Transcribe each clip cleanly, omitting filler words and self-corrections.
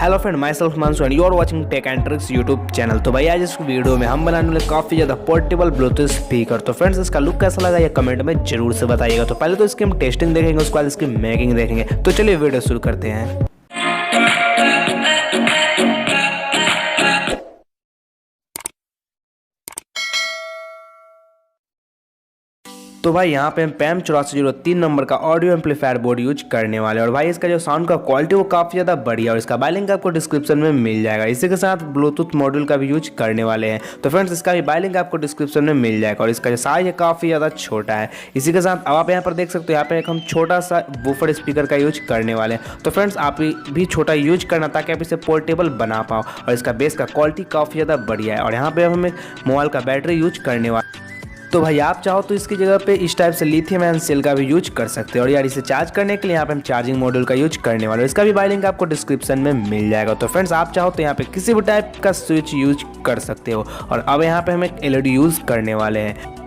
Hello friend, myself Himanshu and you are watching tech and tricks YouTube channel. तो भाई आज इस video में हम बनाने वाले काफ़ी ज़्यादा पोर्टेबल ब्लूटूथ स्पीकर। तो फ्रेंड्स इसका लुक कैसा लगा ये कमेंट में जरूर से बताइएगा। तो पहले तो इसकी हम टेस्टिंग देखेंगे, उसके बाद इसकी मेकिंग देखेंगे। तो चलिए वीडियो शुरू करते हैं। तो भाई यहाँ पे हम PM8403 नंबर का ऑडियो एम्पलीफायर बोर्ड यूज करने वाले हैं। और भाई इसका जो साउंड का क्वालिटी वो काफ़ी ज़्यादा बढ़िया है और इसका बाय लिंक आपको डिस्क्रिप्शन में मिल जाएगा। इसी के साथ ब्लूटूथ मॉड्यूल का भी यूज करने वाले हैं। तो फ्रेंड्स इसका भी बाय लिंक आपको डिस्क्रिप्शन में मिल जाएगा और इसका जो साइज है काफ़ी ज़्यादा छोटा है। इसी के साथ अब आप यहाँ पर देख सकते हो, यहाँ पे एक हम छोटा सा वूफर स्पीकर का यूज करने वाले हैं। तो फ्रेंड्स आप भी छोटा यूज करना ताकि आप इसे पोर्टेबल बना पाओ। और इसका बेस का क्वालिटी काफ़ी ज़्यादा बढ़िया है और यहाँ पे हमें मोबाइल का बैटरी यूज करने वाले। तो भाई आप चाहो तो इसकी जगह पे इस टाइप से लिथियम आयन सेल का भी यूज कर सकते हैं। और यार इसे चार्ज करने के लिए यहाँ पे हम चार्जिंग मॉड्यूल का यूज करने वाले हैं। इसका भी बाय लिंक आपको डिस्क्रिप्शन में मिल जाएगा। तो फ्रेंड्स आप चाहो तो यहाँ पे किसी भी टाइप का स्विच यूज कर सकते हो। और अब यहाँ पे हम एक LED यूज करने वाले हैं।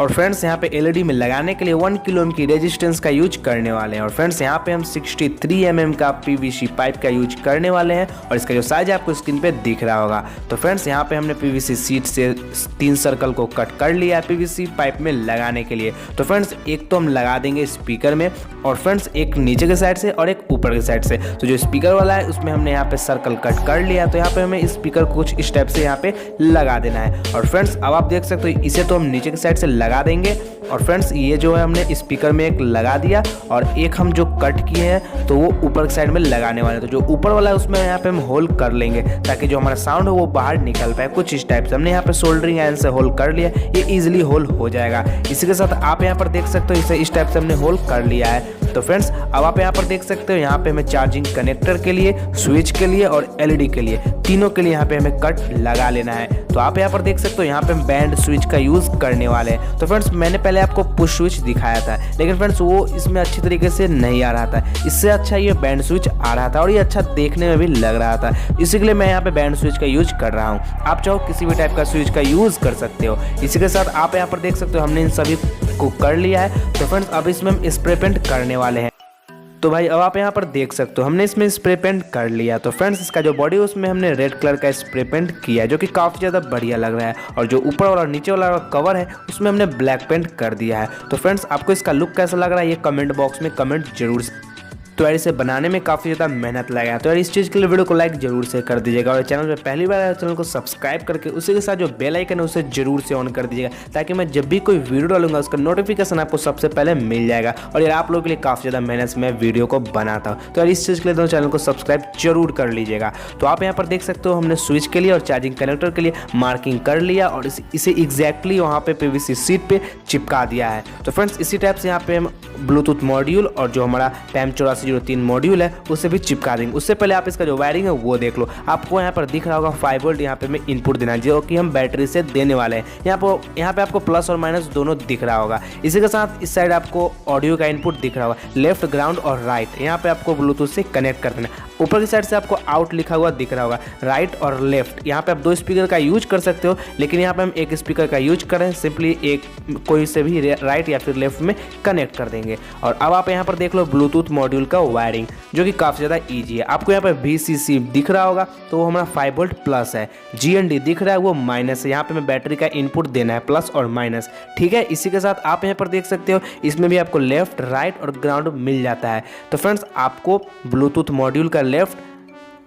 और फ्रेंड्स यहाँ पे LED में लगाने के लिए 1 किलो ओम की रेजिस्टेंस का यूज करने वाले हैं। और फ्रेंड्स यहाँ पे हम 63 mm का PVC पाइप का यूज करने वाले हैं और इसका जो साइज आपको स्क्रीन पे दिख रहा होगा। तो फ्रेंड्स यहाँ पे हमने PVC शीट से 3 सर्कल को कट कर लिया है PVC पाइप में लगाने के लिए। तो फ्रेंड्स एक तो हम लगा देंगे स्पीकर में और फ्रेंड्स एक नीचे के साइड से और एक ऊपर के साइड से। तो जो स्पीकर वाला है उसमें हमने यहाँ पे सर्कल कट कर लिया। तो यहाँ पे हमें स्पीकर को कुछ इस टाइप से यहाँ पे लगा देना है। और फ्रेंड्स अब आप देख सकते हो इसे तो हम नीचे के साइड से लगा देंगे। और फ्रेंड्स ये जो है हमने स्पीकर में एक लगा दिया और एक हम जो कट किए हैं तो वो ऊपर की साइड में लगाने वाले हैं। तो जो ऊपर वाला है उसमें यहाँ पे हम होल कर लेंगे ताकि जो हमारा साउंड हो वो बाहर निकल पाए कुछ इस टाइप से। हमने यहाँ पे सोल्डरिंग आयरन से होल कर लिया, ये इजीली होल हो जाएगा। इसी के साथ आप यहाँ पर देख सकते हो इसे इस टाइप से हमने होल कर लिया है। तो फ्रेंड्स अब आप यहाँ पर देख सकते हो यहाँ पे हमें चार्जिंग कनेक्टर के लिए, स्विच के लिए और LED के लिए, तीनों के लिए यहाँ पे हमें कट लगा लेना है। तो आप यहाँ पर देख सकते हो यहाँ पे हम बैंड स्विच का यूज करने वाले हैं। तो फ्रेंड्स मैंने पहले आपको पुश स्विच दिखाया था लेकिन फ्रेंड्स वो इसमें अच्छी तरीके से नहीं आ रहा था। इससे अच्छा ये बैंड स्विच आ रहा था और ये अच्छा देखने में भी लग रहा था। इसी के लिए मैं यहाँ पे बैंड स्विच का यूज कर रहा हूँ। आप चाहो किसी भी टाइप का स्विच का यूज कर सकते हो। इसी के साथ आप यहाँ पर देख सकते हो हमने इन सभी को कर लिया है। तो फ्रेंड्स अब इसमें हम स्प्रे पेंट करने वाले हैं। तो भाई अब आप यहाँ पर देख सकते हो हमने इसमें स्प्रे पेंट कर लिया। तो फ्रेंड्स इसका जो बॉडी है उसमें हमने रेड कलर का स्प्रे पेंट किया है जो कि काफ़ी ज़्यादा बढ़िया लग रहा है। और जो ऊपर वाला और नीचे वाला कवर है उसमें हमने ब्लैक पेंट कर दिया है। तो फ्रेंड्स आपको इसका लुक कैसा लग रहा है ये कमेंट बॉक्स में कमेंट जरूर। तो यार इसे बनाने में काफ़ी ज़्यादा मेहनत लगा है। तो यार इस चीज़ के लिए वीडियो को लाइक जरूर से कर दीजिएगा और चैनल पे पहली बार आया चैनल को सब्सक्राइब करके उसी के साथ जो बेल आइकन है उसे जरूर से ऑन कर दीजिएगा ताकि मैं जब भी कोई वीडियो डालूंगा उसका नोटिफिकेशन आपको सबसे पहले मिल जाएगा। और यार आप लोगों के लिए काफ़ी ज़्यादा मेहनत से मैं वीडियो को बनाता हूँ। तो यार इस चीज़ के लिए दोनों चैनल को सब्सक्राइब जरूर कर लीजिएगा। तो आप यहाँ पर देख सकते हो हमने स्विच के लिए और चार्जिंग कनेक्टर के लिए मार्किंग कर लिया और इसे एग्जैक्टली वहाँ पे PVC शीट पे चिपका दिया है। तो फ्रेंड्स इसी टाइप से यहाँ पे हम ब्लूटूथ मॉड्यूल और जो हमारा PM8403 मॉड्यूल है उसे भी चिपका देंगे। उससे पहले आप इसका जो वायरिंग है वो देख लो। आपको यहाँ पर दिख रहा होगा 5 वोल्ट यहाँ पे हमें इनपुट देना है जो कि हम बैटरी से देने वाले हैं। यहाँ पे आपको प्लस और माइनस दोनों दिख रहा होगा। इसी के साथ इस साइड आपको ऑडियो का इनपुट दिख रहा होगा, लेफ्ट, ग्राउंड और राइट। यहाँ पे आपको ब्लूटूथ से कनेक्ट कर देना है। ऊपर की साइड से आपको आउट लिखा हुआ दिख रहा होगा, राइट और लेफ्ट। यहाँ पे आप 2 स्पीकर का यूज कर सकते हो लेकिन यहाँ पे हम एक स्पीकर का यूज करें, सिंपली एक कोई से भी राइट या फिर लेफ्ट में कनेक्ट कर देंगे। और अब आप यहाँ पर देख लो ब्लूटूथ मॉड्यूल का वायरिंग जो कि काफ़ी ज़्यादा ईजी है। आपको यहाँ पर VCC दिख रहा होगा तो वो हमारा 5 वोल्ट प्लस है। GND दिख रहा है वो माइनस है। यहाँ पे हमें बैटरी का इनपुट देना है प्लस और माइनस, ठीक है। इसी के साथ आप यहाँ पर देख सकते हो इसमें भी आपको लेफ्ट, राइट और ग्राउंड मिल जाता है। तो फ्रेंड्स आपको ब्लूटूथ मॉड्यूल का लेफ्ट,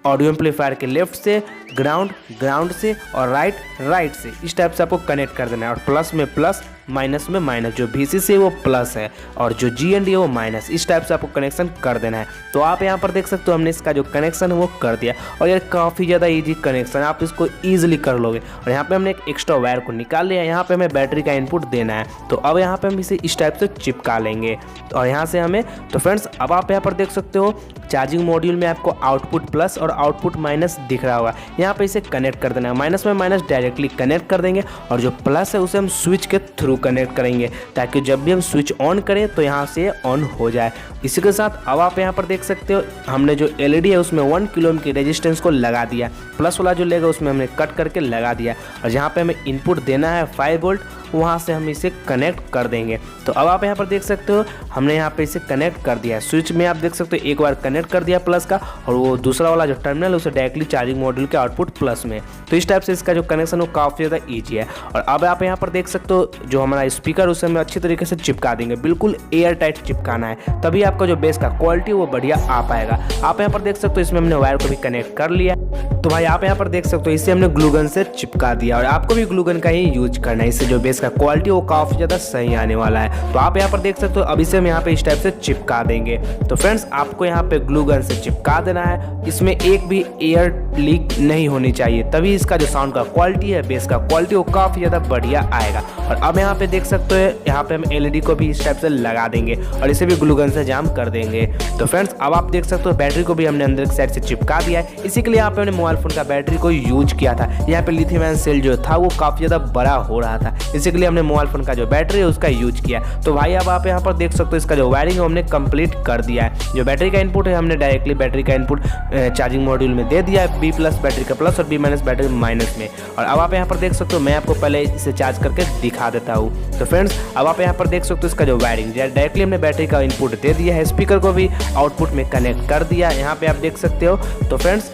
ऑडियो एम्पलीफायर के लेफ्ट से, ग्राउंड से और राइट से इस टाइप से आपको कनेक्ट कर देना है। और प्लस में प्लस, माइनस में माइनस, जो VCC है वो प्लस है और जो GND है वो माइनस, इस टाइप से आपको कनेक्शन कर देना है। तो आप यहाँ पर देख सकते हो हमने इसका जो कनेक्शन है वो कर दिया। और यार काफ़ी ज़्यादा इजी कनेक्शन, आप इसको ईजिली कर लोगे। और यहाँ पे हमने एक एक्स्ट्रा वायर को निकाल लिया। यहाँ पे हमें बैटरी का इनपुट देना है। तो अब यहाँ पे हम इसे इस टाइप से चिपका लेंगे और यहाँ से हमें। तो फ्रेंड्स अब आप यहाँ पर देख सकते हो चार्जिंग मॉड्यूल में आपको आउटपुट प्लस और आउटपुट माइनस दिख रहा होगा। यहाँ पे इसे कनेक्ट कर देना है। माइनस में माइनस डायरेक्टली कनेक्ट कर देंगे और जो प्लस है उसे हम स्विच के थ्रू कनेक्ट करेंगे ताकि जब भी हम स्विच ऑन करें तो यहाँ से ऑन हो जाए। इसी के साथ अब आप यहाँ पर देख सकते हो हमने जो LED है उसमें 1 किलो ओम की रेजिस्टेंस को लगा दिया। प्लस वाला जो लेगा उसमें हमने कट करके लगा दिया और जहाँ पे हमें इनपुट देना है 5 वोल्ट वहाँ से हम इसे कनेक्ट कर देंगे। तो अब आप यहाँ पर देख सकते हो हमने यहाँ पे इसे कनेक्ट कर दिया है। स्विच में आप देख सकते हो एक बार कनेक्ट कनेक्ट कर दिया प्लस का, और वो दूसरा वाला जो टर्मिनल उसे डायरेक्टली चार्जिंग मॉड्यूल के आउटपुट प्लस में। तो इस टाइप से इसका जो कनेक्शन वो काफ़ी ज़्यादा ईजी है। और अब आप यहाँ पर देख सकते हो जो हमारा स्पीकर उसे हम अच्छी तरीके से चिपका देंगे, बिल्कुल एयर टाइट चिपकाना है, तभी आपका जो बेस का क्वालिटी वो बढ़िया आ पाएगा। आप यहाँ पर देख सकते हो इसमें हमने वायर को भी कनेक्ट कर लिया। तो भाई आप यहाँ पर देख सकते हो इसे हमने ग्लू गन से चिपका दिया, और आपको भी ग्लू गन का ही यूज करना है, इससे जो बेस का क्वालिटी वो काफ़ी ज़्यादा सही आने वाला है। तो आप यहाँ पर देख सकते हो अब इसे हम यहाँ पे इस टाइप से चिपका देंगे। तो फ्रेंड्स आपको यहाँ पे ग्लू गन से चिपका देना है, इसमें एक भी एयर लीक नहीं होनी चाहिए, तभी इसका जो साउंड का क्वालिटी है, बेस का क्वालिटी वो काफ़ी ज़्यादा बढ़िया आएगा। और अब यहाँ पे देख सकते हो यहाँ पे हम LED को भी इस टाइप से लगा देंगे और इसे भी ग्लू गन से जाम कर देंगे। तो फ्रेंड्स अब आप देख सकते हो बैटरी को भी हमने अंदर की साइड से चिपका दिया है। इसी के लिए यहाँ पे हमने मोबाइल फोन का बैटरी को यूज किया था। यहाँ पे लिथियम आयन सेल जो था वो काफ़ी ज़्यादा बड़ा हो रहा था, इसी के लिए हमने मोबाइल फोन का जो बैटरी है उसका यूज किया। तो भाई अब आप यहाँ पर देख सकते हो इसका जो वायरिंग है हमने कंप्लीट कर दिया है। जो बैटरी का इनपुट है हमने डायरेक्टली बैटरी का इनपुट चार्जिंग मॉड्यूल में दे दिया है, B+ बैटरी का प्लस और B- बैटरी माइनस में। और अब आप यहाँ पर देख सकते हो मैं आपको पहले इसे चार्ज करके दिखा देता हूँ। तो फ्रेंड्स अब आप यहाँ पर देख सकते हो इसका जो वायरिंग डायरेक्टली हमने बैटरी का इनपुट दे दिया है, स्पीकर को भी आउटपुट में कनेक्ट कर दिया, यहाँ पे आप देख सकते हो। तो फ्रेंड्स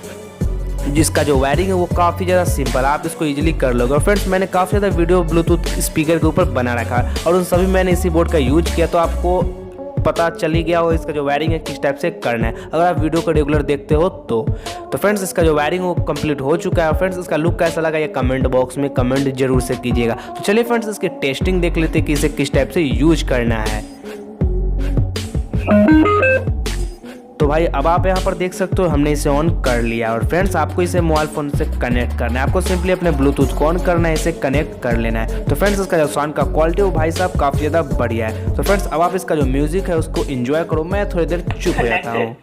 जिसका जो वायरिंग है वो काफ़ी ज़्यादा सिंपल, आप इसको इजीली कर लोगे। और फ्रेंड्स मैंने काफ़ी ज़्यादा वीडियो ब्लूटूथ स्पीकर के ऊपर बना रखा है और उन सभी मैंने इसी बोर्ड का यूज किया, तो आपको पता चल ही गया हो इसका जो वायरिंग है किस टाइप से करना है, अगर आप वीडियो को रेगुलर देखते हो तो। फ्रेंड्स इसका जो वायरिंग वो कंप्लीट हो चुका है। फ्रेंड्स इसका लुक कैसा लगा ये कमेंट बॉक्स में कमेंट जरूर से कीजिएगा। तो चलिए फ्रेंड्स इसकी टेस्टिंग देख लेते हैं कि इसे किस टाइप से यूज करना है। तो भाई अब आप यहाँ पर देख सकते हो हमने इसे ऑन कर लिया। और फ्रेंड्स आपको इसे मोबाइल फोन से कनेक्ट करना है, आपको सिंपली अपने ब्लूटूथ को ऑन करना है, इसे कनेक्ट कर लेना है। तो फ्रेंड्स इसका जो साउंड का क्वालिटी वो भाई साहब काफ़ी ज़्यादा बढ़िया है। तो फ्रेंड्स अब आप इसका जो म्यूजिक है उसको एंजॉय करो, मैं थोड़ी देर चुप हो जाता हूँ।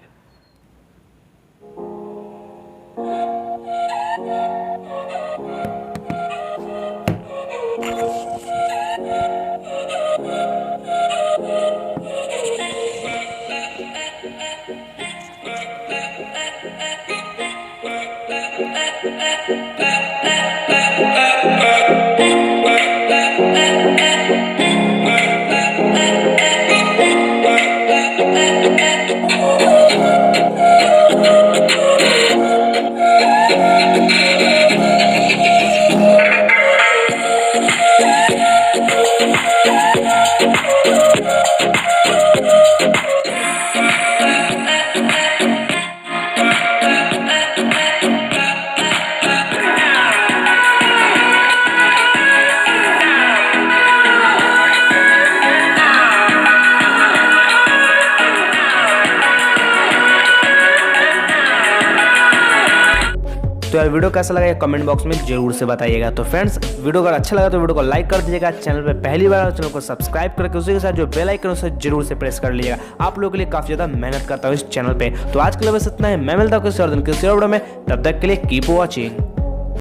तो यार वीडियो कैसा लगा ये कमेंट बॉक्स में जरूर से बताइएगा। तो फ्रेंड्स वीडियो अगर अच्छा लगा तो वीडियो को लाइक कर दीजिएगा, चैनल पे पहली बार चैनल को सब्सक्राइब करके उसी के साथ जो बेल आइकन उसे जरूर से प्रेस कर लीजिएगा। आप लोगों के लिए काफी ज्यादा मेहनत करता हूँ इस चैनल पे। तो आज के लिए बस इतना है, मैं मिलता हूँ किसी और दिन किसी और वीडियो में, तब तक के लिए कीप वॉचिंग।